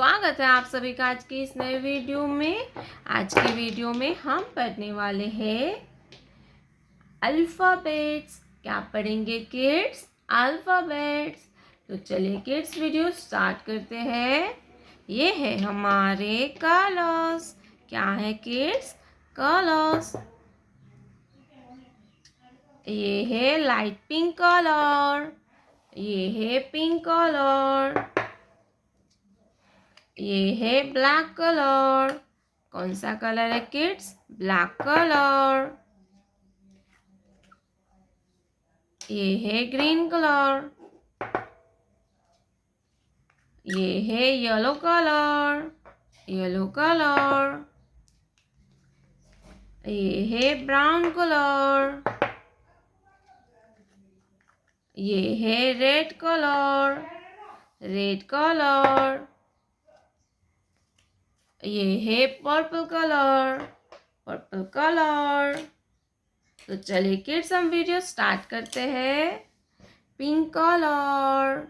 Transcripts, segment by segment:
स्वागत है आप सभी का आज की इस नए वीडियो में। आज की वीडियो में हम पढ़ने वाले हैं अल्फ़ाबेट्स। क्या पढ़ेंगे किड्स? अल्फ़ाबेट्स। तो चलिए किड्स वीडियो स्टार्ट करते हैं। ये है हमारे कलर्स। क्या है किड्स? कलर्स। ये है लाइट पिंक कलर, ये है पिंक कलर, ये है ब्लैक कलर। कौन सा कलर है किड्स? Black colour. ये है ग्रीन कलर, ये है येलो कलर, येलो कलर। ये है ब्राउन कलर, ये है रेड कलर, रेड कलर। ये है पर्पल कलर, पर्पल कलर। तो चलिए किड्स हम वीडियो स्टार्ट करते हैं। Pink colour,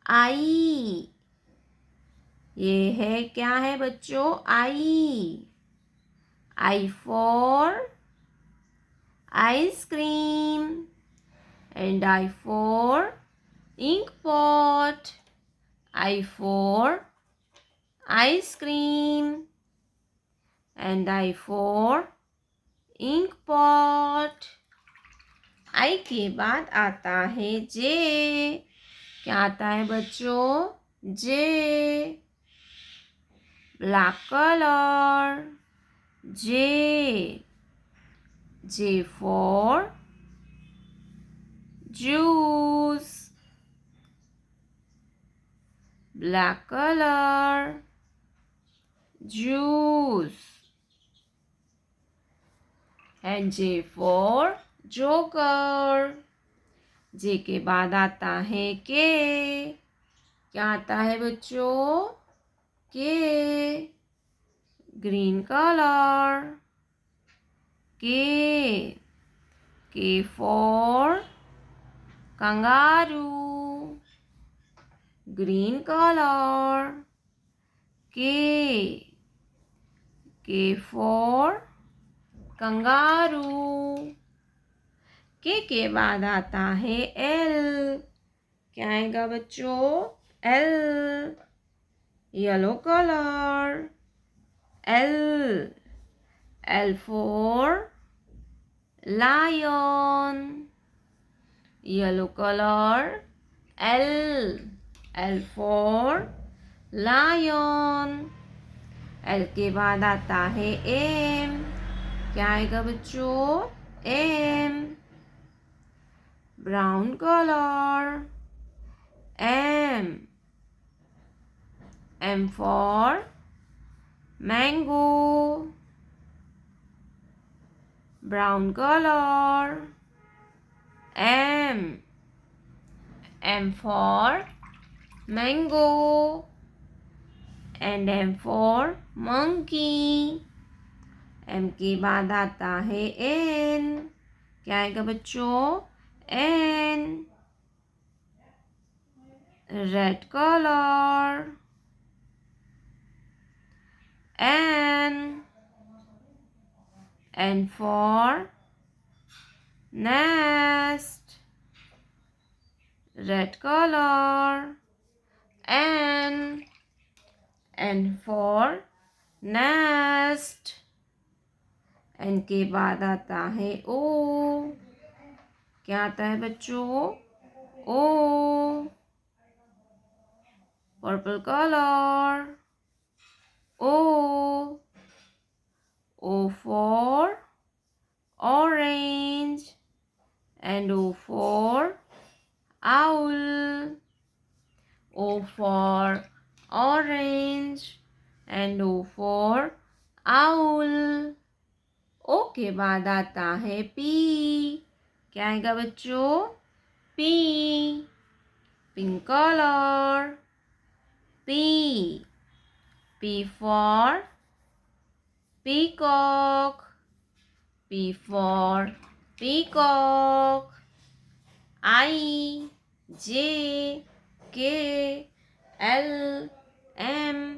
I. ये है क्या है बच्चों? I. I for ice cream and I for ink pot. I for ice cream and I for ink pot. I के बाद आता है जे। क्या आता है बच्चों? J. Black colour, J. J for juice. Black colour, juice. And J for joker. J के बाद आता है के। क्या आता है बच्चों? के। ग्रीन कलर, के। के फॉर कंगारू। ग्रीन कलर, के। के फॉर कंगारू। के बाद आता है एल। क्या आएगा बच्चों? L. Yellow colour, L. L for lion. Yellow colour, L. L for lion. L के बाद आता है एम। क्या आएगा बच्चों? M. Brown colour, M. M for mango. Brown colour, M. M for mango and M for monkey. M के बाद आता है एन। क्या आएगा बच्चों? N. Red colour, N. N for nest. Red colour, N. N for nest. N के बाद आता है ओ। क्या आता है बच्चों? O. Purple colour, O. O for orange and O for owl. O for orange and O for owl. O के बाद आता है P. क्या आएगा बच्चों? P. Pink color, P. P for peacock. P for peacock. I, J, K, L, M